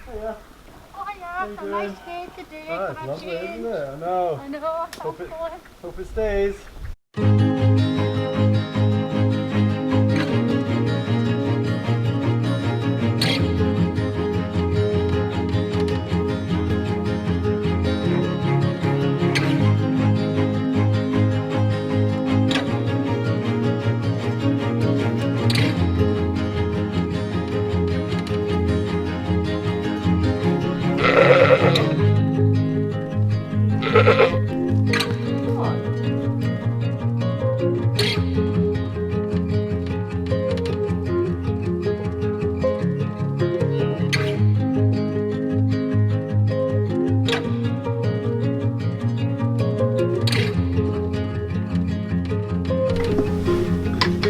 Hiya. Oh yeah, it's a nice day today. Oh, it's lovely, isn't it? I know. I know. Hope it stays.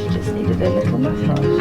Just needed a little massage.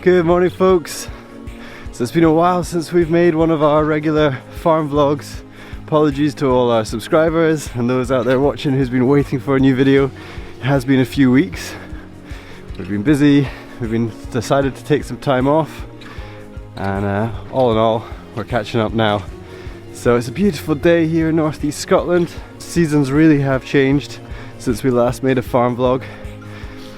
Good morning, folks. So it's been a while since we've made one of our regular farm vlogs. Apologies to all our subscribers and those out there watching who's been waiting for a new video. It has been a few weeks. We've been busy, decided to take some time off, and all in all we're catching up now. So it's a beautiful day here in northeast Scotland. Seasons really have changed since we last made a farm vlog.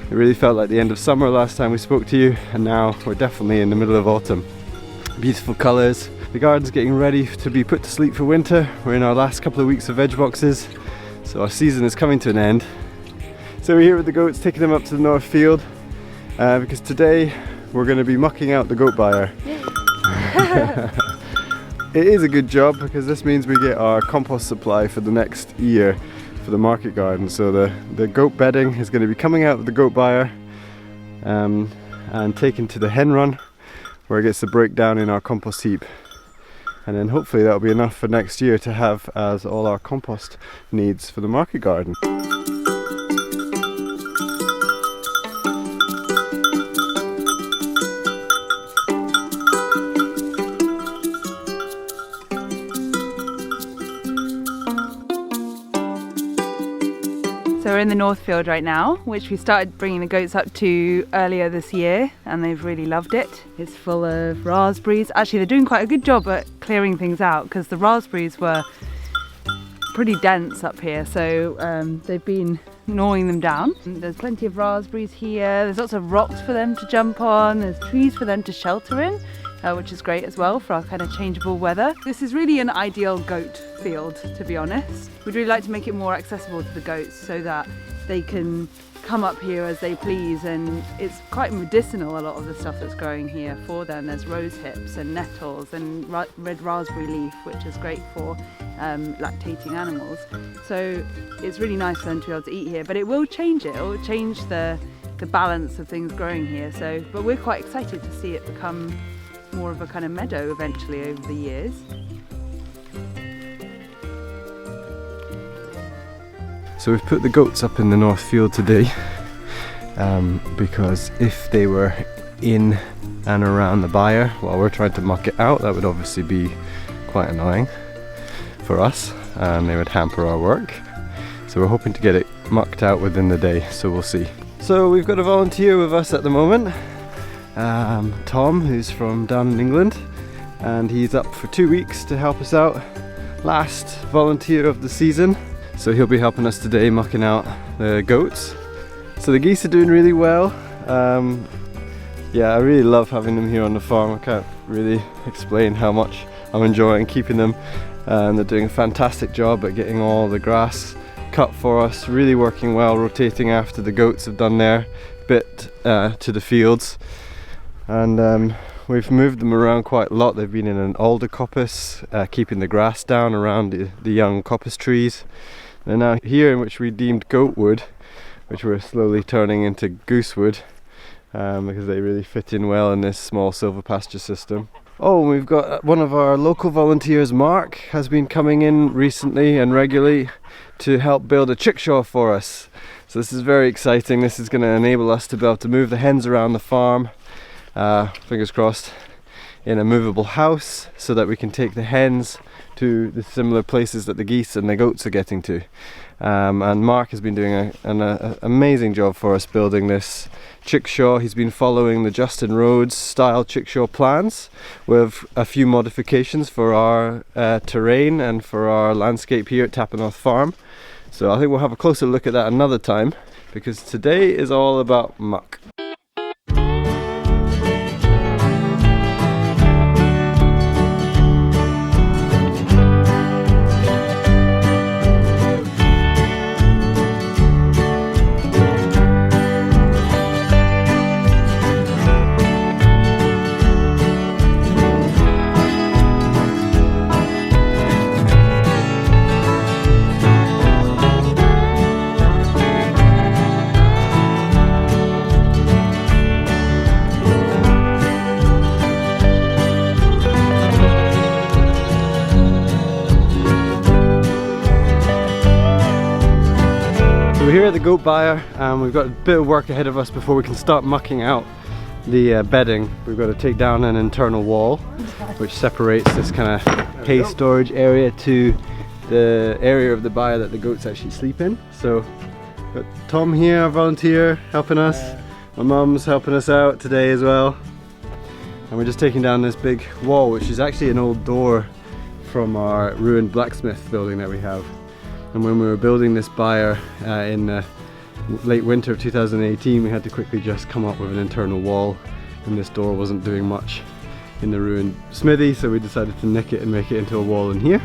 It really felt like the end of summer last time we spoke to you, and now we're definitely in the middle of autumn. Beautiful colours. The garden's getting ready to be put to sleep for winter. We're in our last couple of weeks of veg boxes, so our season is coming to an end. So we're here with the goats, taking them up to the north field, because today we're going to be mucking out the goat byre. It is a good job because this means we get our compost supply for the next year for the market garden. So the goat bedding is going to be coming out of the goat byre and taken to the hen run, where it gets to break down in our compost heap, and then hopefully that'll be enough for next year to have as all our compost needs for the market garden. So we're in the North Field right now, which we started bringing the goats up to earlier this year, and they've really loved it. It's full of raspberries. Actually, they're doing quite a good job at clearing things out because the raspberries were pretty dense up here, so they've been gnawing them down. There's plenty of raspberries here. There's lots of rocks for them to jump on. There's trees for them to shelter in, which is great as well for our kind of changeable weather. This is really an ideal goat field, to be honest. We'd really like to make it more accessible to the goats so that they can come up here as they please, and it's quite medicinal, a lot of the stuff that's growing here for them. There's rose hips and nettles and red raspberry leaf, which is great for lactating animals. So it's really nice for them to be able to eat here, but it will change it. It will change the balance of things growing here. So, but we're quite excited to see it become more of a kind of meadow eventually over the years. So we've put the goats up in the north field today because if they were in and around the byre while we're trying to muck it out, that would obviously be quite annoying for us. and they would hamper our work. So we're hoping to get it mucked out within the day, so we'll see. So we've got a volunteer with us at the moment, Tom, who's from down in England, and he's up for 2 weeks to help us out. Last volunteer of the season, so he'll be helping us today mucking out the goats. So the geese are doing really well. Yeah, I really love having them here on the farm. I can't really explain how much I'm enjoying keeping them, and they're doing a fantastic job at getting all the grass cut for us, really working well, rotating after the goats have done their bit to the fields. And we've moved them around quite a lot. They've been in an alder coppice, keeping the grass down around the young coppice trees. They're now here in which we deemed goat wood, which we're slowly turning into goose wood, because they really fit in well in this small silver pasture system. Oh, we've got one of our local volunteers, Mark, has been coming in recently and regularly to help build a chickshaw for us. So this is very exciting. This is going to enable us to be able to move the hens around the farm, fingers crossed, in a movable house, so that we can take the hens to the similar places that the geese and the goats are getting to. And Mark has been doing an amazing job for us building this chickshaw. He's been following the Justin Rhodes style chickshaw plans with a few modifications for our terrain and for our landscape here at Tappernothe Farm. So I think we'll have a closer look at that another time, because today is all about muck. We're here at the goat byre, and we've got a bit of work ahead of us before we can start mucking out the bedding. We've got to take down an internal wall which separates this kind of hay storage area to the area of the byre that the goats actually sleep in. So got Tom here, our volunteer, helping us. My mum's helping us out today as well. And we're just taking down this big wall, which is actually an old door from our ruined blacksmith building that we have. And when we were building this byre in the late winter of 2018, we had to quickly just come up with an internal wall, and this door wasn't doing much in the ruined smithy, so we decided to nick it and make it into a wall in here.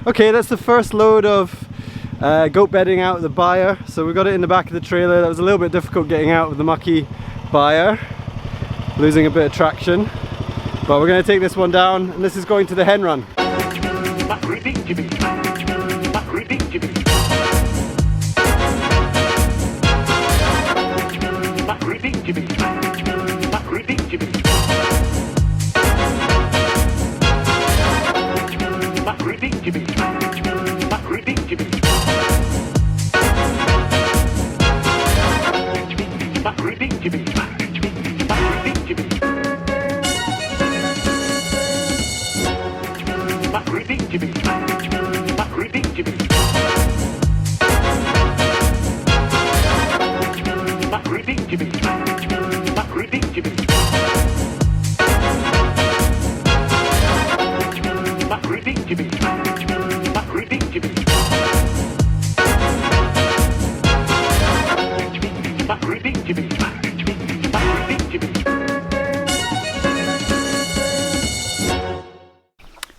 Okay, that's the first load of goat bedding out of the byre. So we got it in the back of the trailer. That was a little bit difficult getting out with the mucky byre, losing a bit of traction. But we're going to take this one down, and this is going to the hen run.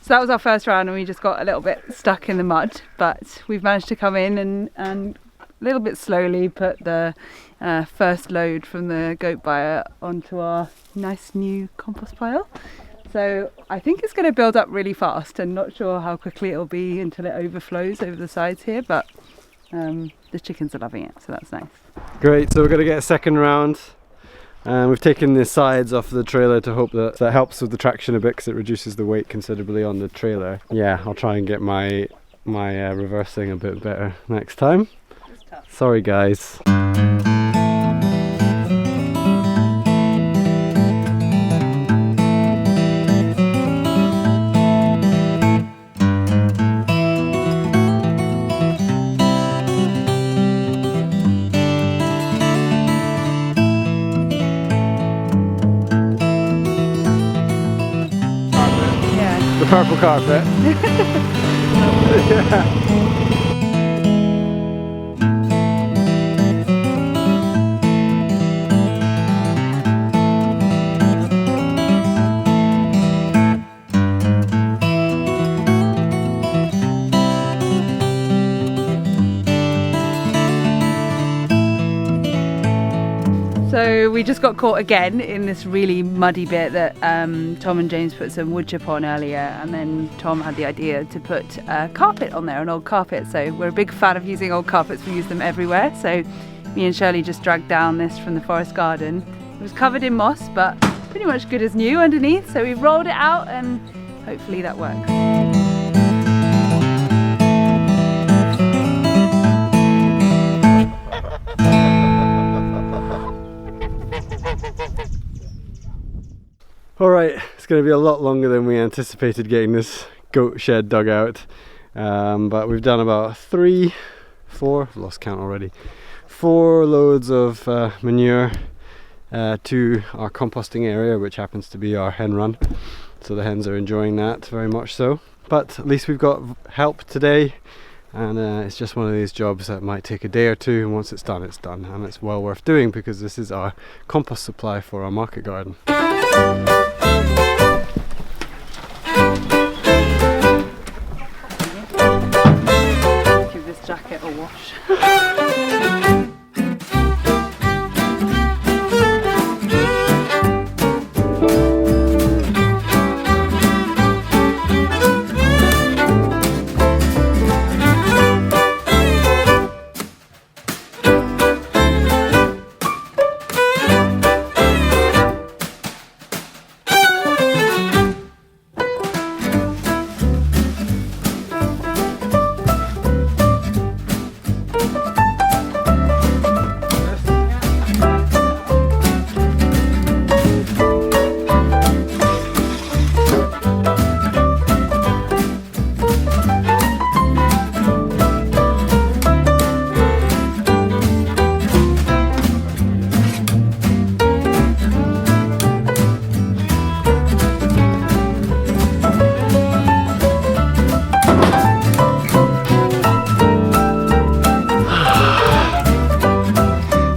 So that was our first round and we just got a little bit stuck in the mud, but we've managed to come in and a little bit slowly put the first load from the goat byre onto our nice new compost pile. So I think it's going to build up really fast, and not sure how quickly it'll be until it overflows over the sides here, but the chickens are loving it, so that's nice. Great, so we're going to get a second round. We've taken the sides off the trailer to hope that helps with the traction a bit, because it reduces the weight considerably on the trailer. Yeah, I'll try and get my reversing a bit better next time. Sorry guys. The purple carpet. Yeah. So we just got caught again in this really muddy bit that Tom and James put some wood chip on earlier, and then Tom had the idea to put a carpet on there, an old carpet. So we're a big fan of using old carpets, we use them everywhere. So me and Shirley just dragged down this from the forest garden. It was covered in moss, but pretty much good as new underneath. So we've rolled it out and hopefully that works. Alright, it's going to be a lot longer than we anticipated getting this goat shed dug out, but we've done about 4, I've lost count already, 4 loads of manure to our composting area, which happens to be our hen run, so the hens are enjoying that very much so. But at least we've got help today, and it's just one of these jobs that might take a day or two, and once it's done, and it's well worth doing because this is our compost supply for our market garden. Give this jacket a wash.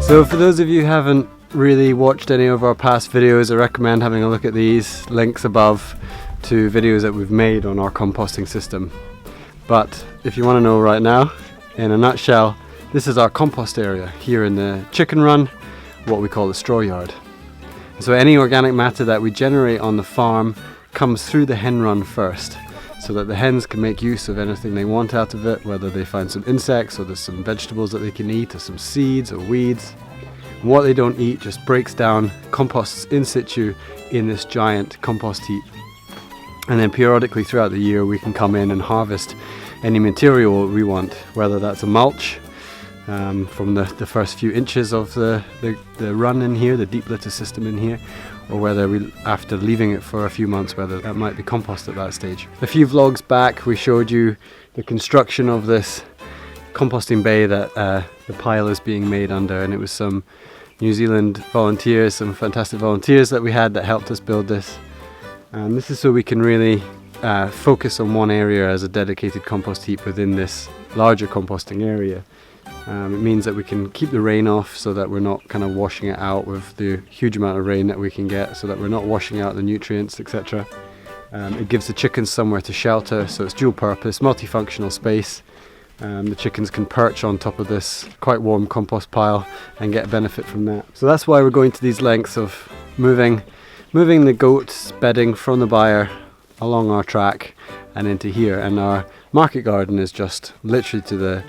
So for those of you who haven't really watched any of our past videos, I recommend having a look at these links above to videos that we've made on our composting system. But if you want to know right now, in a nutshell, this is our compost area here in the chicken run, what we call the straw yard. So any organic matter that we generate on the farm comes through the hen run first, so that the hens can make use of anything they want out of it, whether they find some insects or there's some vegetables that they can eat or some seeds or weeds. And what they don't eat just breaks down, composts in situ in this giant compost heap. And then periodically throughout the year we can come in and harvest any material we want, whether that's a mulch from the first few inches of the run in here, the deep litter system in here, or whether we, after leaving it for a few months, whether that might be compost at that stage. A few vlogs back we showed you the construction of this composting bay that the pile is being made under, and it was some New Zealand volunteers, some fantastic volunteers that we had that helped us build this. And this is so we can really focus on one area as a dedicated compost heap within this larger composting area. It means that we can keep the rain off so that we're not kind of washing it out with the huge amount of rain that we can get, so that we're not washing out the nutrients, etc. It gives the chickens somewhere to shelter, so it's dual purpose, multifunctional space. The chickens can perch on top of this quite warm compost pile and get benefit from that. So that's why we're going to these lengths of moving the goats bedding from the byre along our track and into here. And our market garden is just literally to the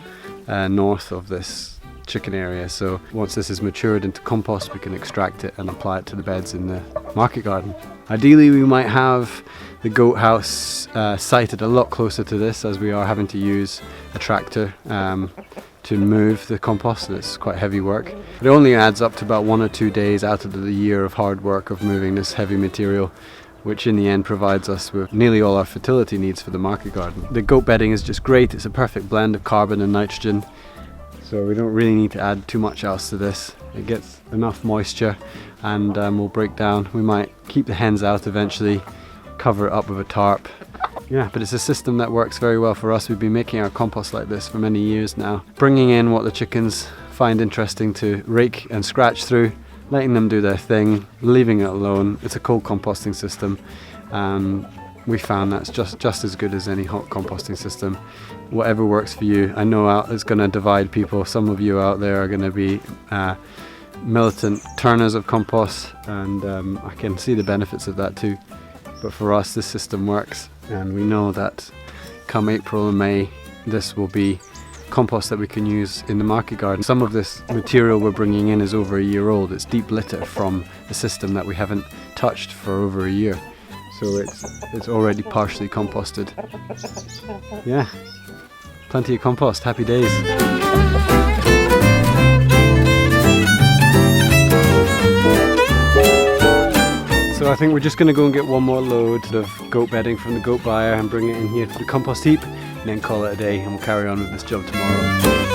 north of this chicken area. So once this is matured into compost, we can extract it and apply it to the beds in the market garden. Ideally, we might have the goat house sited a lot closer to this, as we are having to use a tractor to move the compost. It's quite heavy work. It only adds up to about 1 or 2 days out of the year of hard work of moving this heavy material, which in the end provides us with nearly all our fertility needs for the market garden. The goat bedding is just great. It's a perfect blend of carbon and nitrogen, so we don't really need to add too much else to this. It gets enough moisture and will break down. We might keep the hens out eventually, cover it up with a tarp. Yeah, but it's a system that works very well for us. We've been making our compost like this for many years now, bringing in what the chickens find interesting to rake and scratch through, letting them do their thing, leaving it alone. It's a cold composting system. We found that's just as good as any hot composting system. Whatever works for you. I know it's going to divide people. Some of you out there are going to be militant turners of compost, and I can see the benefits of that too. But for us, this system works, and we know that come April and May, this will be compost that we can use in the market garden. Some of this material we're bringing in is over a year old. It's deep litter from a system that we haven't touched for over a year. So it's already partially composted. Yeah, plenty of compost, happy days. So I think we're just going to go and get one more load of goat bedding from the goat byre and bring it in here to the compost heap, and then call it a day, and we'll carry on with this job tomorrow.